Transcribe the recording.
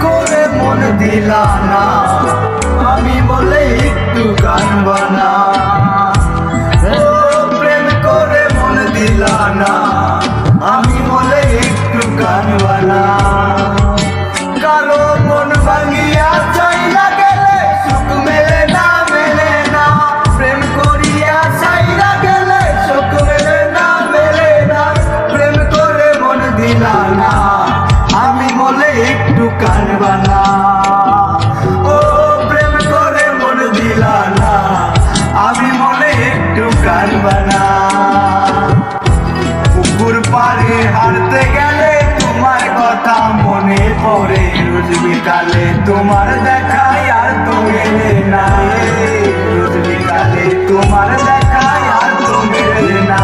করে মন দিলা না, আমি বলে একটু কানবা না। ও প্রেম করে মন দিলা না, আমি বলে একটু কানবা না। কারো মন ভাঙিয়া চাইলা গেলে সুখ মেলে না, মেলে না। প্রেম করিয়া চাইলা গেলে সুখ মেলে না, মেলে না। প্রেম করে মন দিলা না, আমি বলে একটু কানবা না। ও প্রেম করে মন দিলা না, আমি বলে একটু কানবা না। পুকুর পাড়ে হাঁটতে গেলে তোমার কথা মনে পড়ে, রোজ বিকালে তোমার দেখায় আর তো মেলে না। রোজ বিকালে তোমার দেখায় আর তো মেলে না।